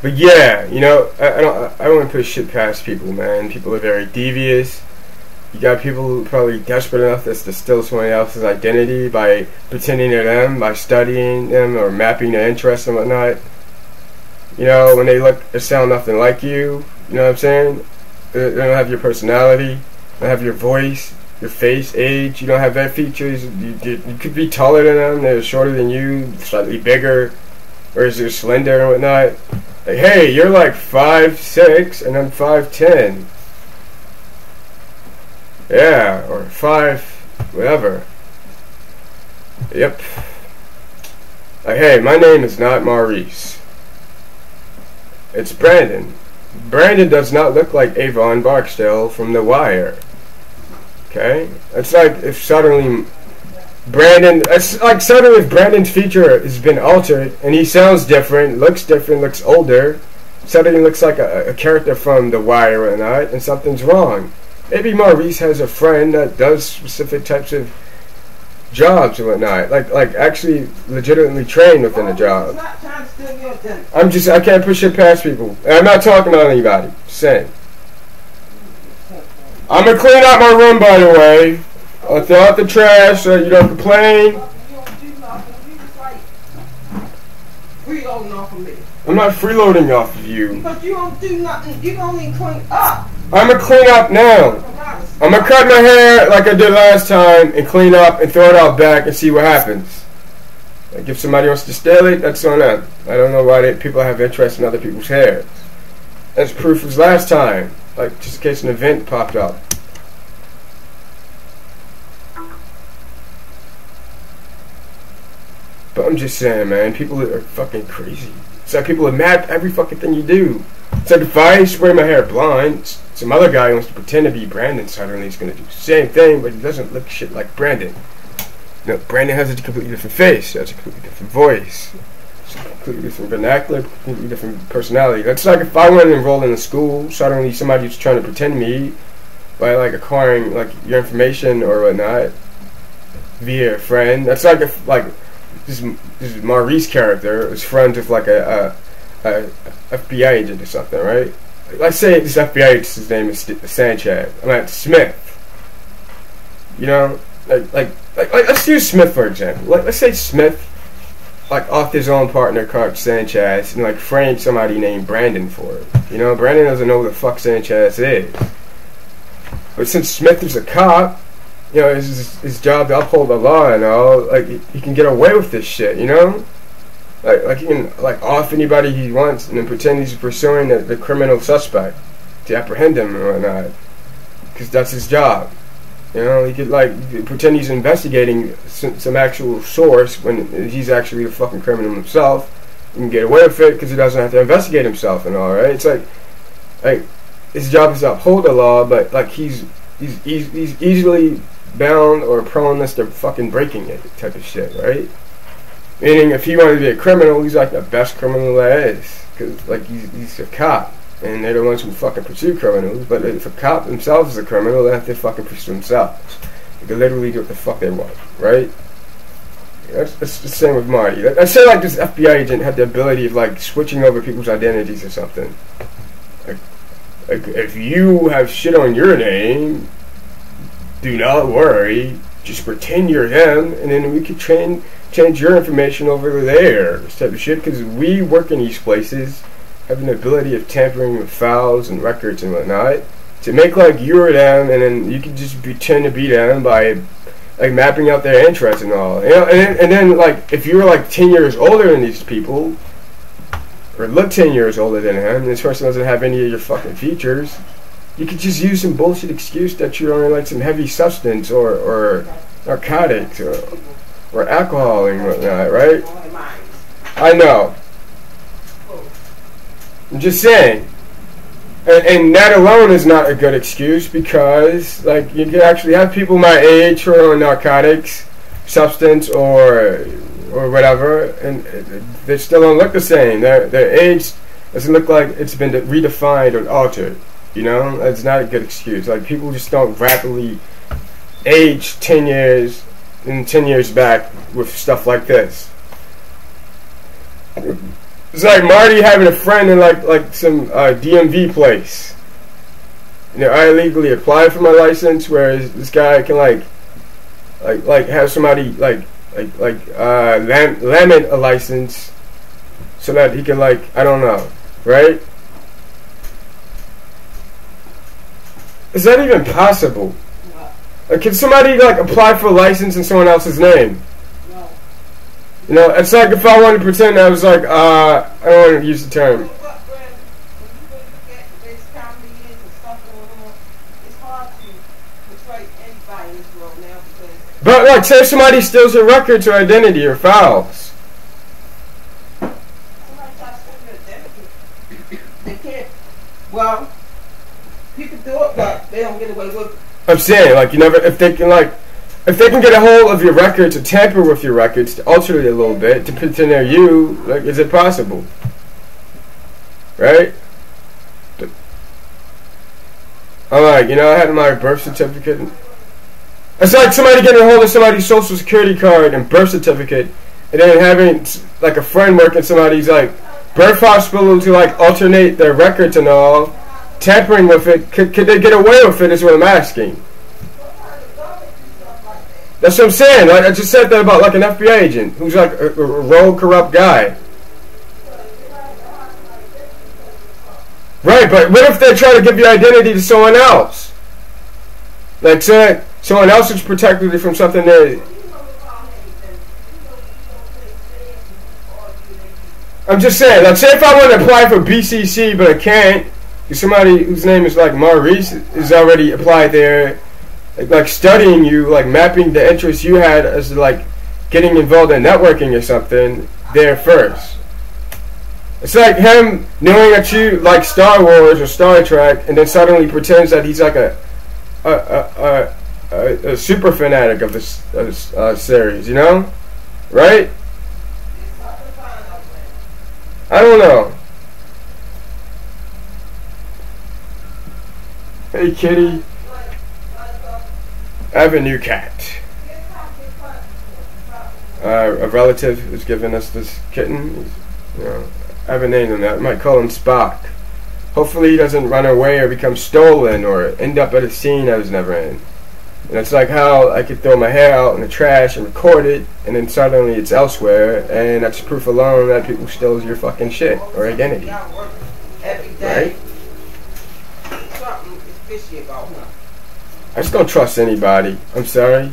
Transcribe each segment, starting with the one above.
But yeah, you know, I don't want to put shit past people, man. People are very devious. You got people who are probably desperate enough to steal someone else's identity by pretending to them, by studying them or mapping their interests and whatnot. You know, when they look or sound nothing like you, you know what I'm saying? They don't have your personality, they don't have your voice, your face, age. You don't have their features. You could be taller than them, they're shorter than you, slightly bigger, or is they're slender and whatnot. Like, hey, you're like 5'6" and I'm 5'10". Yeah, or 5, whatever. Yep. Like, hey, my name is not Maurice. It's Brandon. Brandon does not look like Avon Barksdale from The Wire. Okay? It's like if suddenly if Brandon's feature has been altered and he sounds different, looks older, suddenly looks like a character from The Wire or whatnot, and something's wrong. Maybe Maurice has a friend that does specific types of jobs and whatnot, like actually legitimately trained within a job. I can't push it past people. And I'm not talking about anybody. Just saying. I'm gonna clean out my room, by the way. I'll throw out the trash so you don't complain. Freeloading off of me. I'm not freeloading off of you. Because you don't do nothing. You don't even clean up. I'm gonna clean up now. I'm gonna cut my hair like I did last time and clean up and throw it out back and see what happens. Like if somebody wants to steal it, that's on them. I don't know why people have interest in other people's hair. As proof as last time. Like just in case an event popped up. But I'm just saying, man, people are fucking crazy. It's like people have mapped every fucking thing you do. It's like if I spray my hair blonde, some other guy wants to pretend to be Brandon, suddenly he's going to do the same thing, but he doesn't look shit like Brandon. You know, Brandon has a completely different face, has a completely different voice, a completely different vernacular, completely different personality. That's like if I went and enrolled in a school, suddenly somebody's trying to pretend to me by like acquiring like your information or whatnot via a friend. That's like if like this Maurice character is friends with like a FBI agent or something, right? Let's say this FBI agent's name is Sanchez. Smith. You know, like let's use Smith for example. Let's say Smith, like off his own partner called Sanchez, and like framed somebody named Brandon for it. You know, Brandon doesn't know who the fuck Sanchez is. But since Smith is a cop, you know, his job to uphold the law and all, like he can get away with this shit, you know? Like he can like off anybody he wants and then pretend he's pursuing the criminal suspect to apprehend him or whatnot, because that's his job. You know, he could like pretend he's investigating some actual source when he's actually the fucking criminal himself. He can get away with it because he doesn't have to investigate himself and all, right? It's like his job is to uphold the law, but like he's easily bound or proneness to fucking breaking it type of shit, right? Meaning, if he wanted to be a criminal, he's like the best criminal there is, because like he's a cop, and they're the ones who fucking pursue criminals. But if a cop themselves is a criminal, they have to fucking pursue themselves. They can literally do what the fuck they want, right? That's the same with Marty. I say like this FBI agent had the ability of like switching over people's identities or something. Like if you have shit on your name, do not worry. Just pretend you're him, and then we could change your information over there, this type of shit, because we work in these places, have an ability of tampering with files and records and whatnot, to make like you're them, and then you can just pretend to be them by like mapping out their interests and all. You know, and then like if you were like 10 years older than these people, or look 10 years older than him, and this person doesn't have any of your fucking features, you could just use some bullshit excuse that you're on like some heavy substance or narcotics or alcohol and whatnot, right? I know. I'm just saying. And that alone is not a good excuse, because like you can actually have people my age who are on narcotics, substance or whatever, and they still don't look the same. Their age doesn't look like it's been redefined or altered. You know, that's not a good excuse. Like people just don't rapidly age 10 years and 10 years back with stuff like this. It's like Marty having a friend in like some DMV place. You know, I illegally applied for my license, whereas this guy can like have somebody limit a license so that he can I don't know, right? Is that even possible? No. Like, can somebody apply for a license in someone else's name? No. You know, it's like if I wanted to pretend I was I don't want to use the term. When you look at this comedy and stuff going on, it's hard to portray anybody in this world now because. But say somebody steals your records or identity or files. Somebody tries to steal your identity. They can't. Well, people do it, but they don't get away with it. I'm saying, if they can get a hold of your records or tamper with your records to alter it a little bit to pretend they're you, is it possible? Right? I'm I had my birth certificate. It's like somebody getting a hold of somebody's social security card and birth certificate, and then having a friend work in somebody's birth hospital to alternate their records and all, tampering with it. Could they get away with it? Is what I'm asking. That's what I'm saying. I just said that about an FBI agent who's a rogue, corrupt guy. Right, but what if they try to give your identity to someone else? Say someone else is protected from something that. I'm just saying. Say if I want to apply for BCC, but I can't, because somebody whose name is Maurice is already applied there. Studying you, mapping the interests you had as getting involved in networking or something there first. It's like him knowing that you like Star Wars or Star Trek, and then suddenly pretends that he's a super fanatic of this series, you know? Right? I don't know. Hey, kitty. I have a new cat. A relative has given us this kitten. I haven't named him that. I might call him Spock. Hopefully he doesn't run away or become stolen or end up at a scene I was never in. And it's like how I could throw my hair out in the trash and record it, and then suddenly it's elsewhere, and that's proof alone that people steal your fucking shit or identity. Right? Something is fishy about him. I just don't trust anybody. I'm sorry.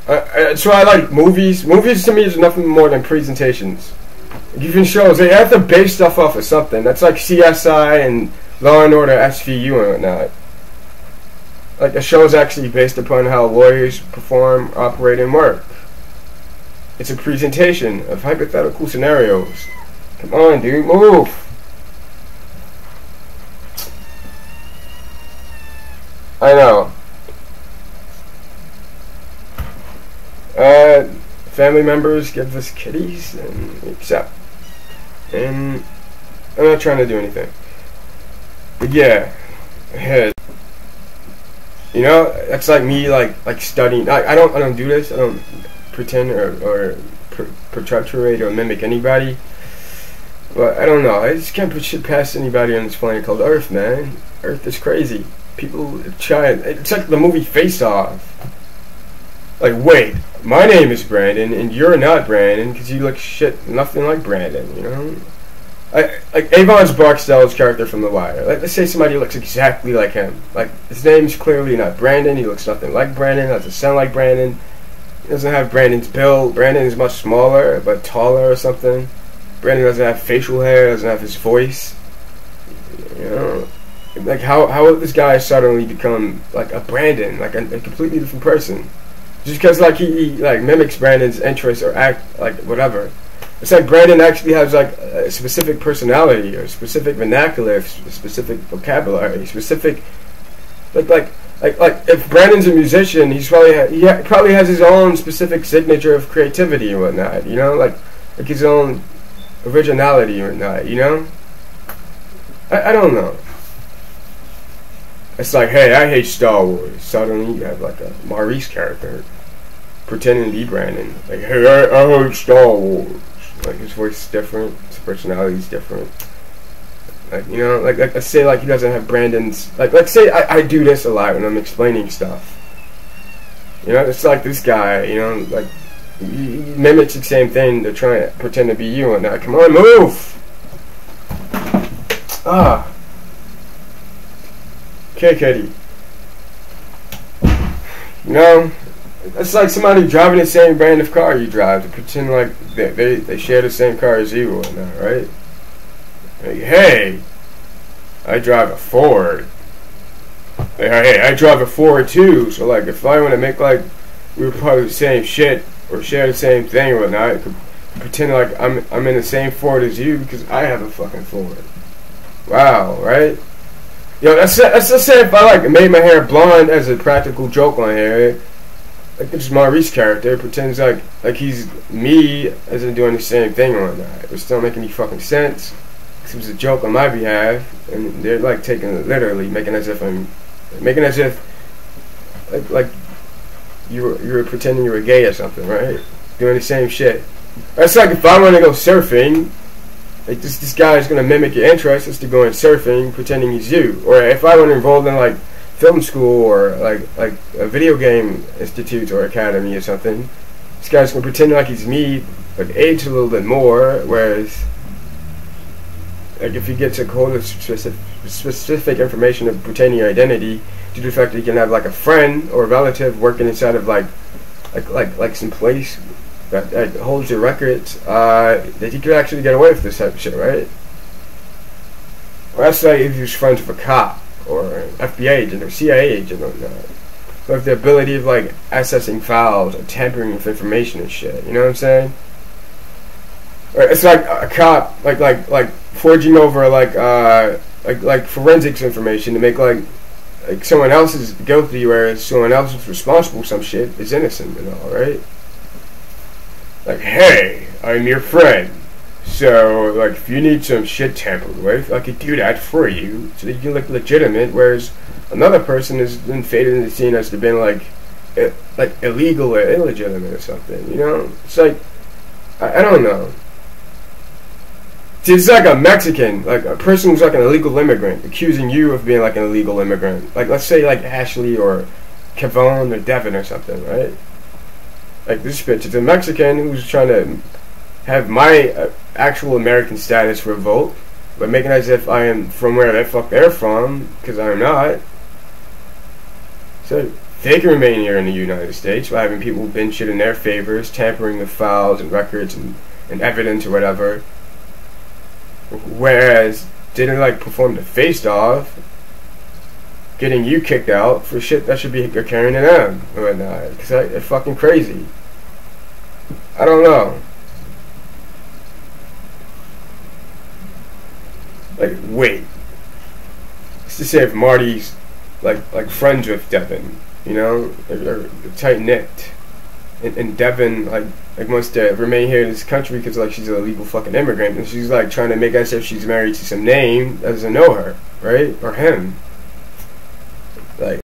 That's why I like movies. Movies to me is nothing more than presentations. Even shows, they have to base stuff off of something. That's like CSI and Law and Order SVU and whatnot. A show is actually based upon how lawyers perform, operate, and work. It's a presentation of hypothetical scenarios. Come on, dude, move. I know. Family members give us kitties and we accept. And I'm not trying to do anything. But yeah, ahead. That's like me studying. I don't do this. I don't pretend or perpetuate or mimic anybody. But I don't know. I just can't put shit past anybody on this planet called Earth, man. Earth is crazy. People try. It's like the movie Face Off. Wait, my name is Brandon, and you're not Brandon because you look nothing like Brandon, Avon Barksdale's character from The Wire. Let's say somebody looks exactly like him. His name's clearly not Brandon. He looks nothing like Brandon. Doesn't sound like Brandon. He doesn't have Brandon's build. Brandon is much smaller, but taller or something. Brandon doesn't have facial hair. Doesn't have his voice. How would this guy suddenly become a Brandon, a completely different person? Just because he mimics Brandon's interests or act whatever. It's like Brandon actually has a specific personality or specific vernacular, specific vocabulary, specific if Brandon's a musician, he probably has his own specific signature of creativity and whatnot. His own originality or not. I don't know. It's hey, I hate Star Wars. Suddenly you have a Maurice character pretending to be Brandon. Hey, I hate Star Wars. Like his voice is different, his personality is different. Like, you know, like let's say like he doesn't have Brandon's, like let's say I do this a lot when I'm explaining stuff. You know, it's like this guy, you know, like he mimics the same thing to try and pretend to be you and that. Come on, move! Ah. Okay, Kitty. You know, it's like somebody driving the same brand of car you drive to pretend like they share the same car as you and that, right? Like, hey, I drive a Ford. Hey, I drive a Ford too. So like, if I want to make like we were part of the same shit or share the same thing or whatnot, I could pretend like I'm in the same Ford as you because I have a fucking Ford. Wow, right? Yo, that's just say if I like made my hair blonde as a practical joke on here. Like this Maurice character pretends like he's me as in doing the same thing or whatnot. It still make any fucking sense. It was a joke on my behalf, and they're like taking it literally, making as if like you were pretending you were gay or something, right? Doing the same shit. That's like if I want to go surfing, like this guy is gonna mimic your interest is to go in surfing, pretending he's you. Or if I want to enroll in like film school or like a video game institute or academy or something, this guy's gonna pretend like he's me, but age a little bit more, whereas. Like if he gets a hold of specific information of pertaining your identity, due to the fact that he can have like a friend or a relative working inside of like some place that holds your records, that he could actually get away with this type of shit, right? Or that's like if he was friends with a cop or an FBI agent or CIA agent or whatnot. So if the ability of like accessing files or tampering with information and shit, you know what I'm saying? Or it's like a cop like forging over like forensics information to make like someone else is guilty whereas someone else is responsible for some shit is innocent and all, right? Like, hey, I'm your friend, so like if you need some shit tampered with, I could do that for you so that you can look legitimate, whereas another person has been faded in the scene as to been like illegal or illegitimate or something, you know? It's like I don't know. It's like a Mexican, like a person who's like an illegal immigrant, accusing you of being like an illegal immigrant. Like, let's say like Ashley or Kevon or Devin or something, right? Like this bitch is a Mexican who's trying to have my actual American status revoked, but making as if I am from where the fuck they're from, because I'm not. So they can remain here in the United States by having people bend shit in their favors, tampering with files and records and evidence or whatever. Whereas didn't like perform the face off, getting you kicked out for shit that should be occurring to them or whatnot. Because they're fucking crazy. I don't know. Like, wait. It's to say if Marty's like friends with Devin, you know, they're tight knit, and Devin like wants to remain here in this country because like she's a legal fucking immigrant, and she's like trying to make as if she's married to some name that doesn't know her, right? Or him. Like,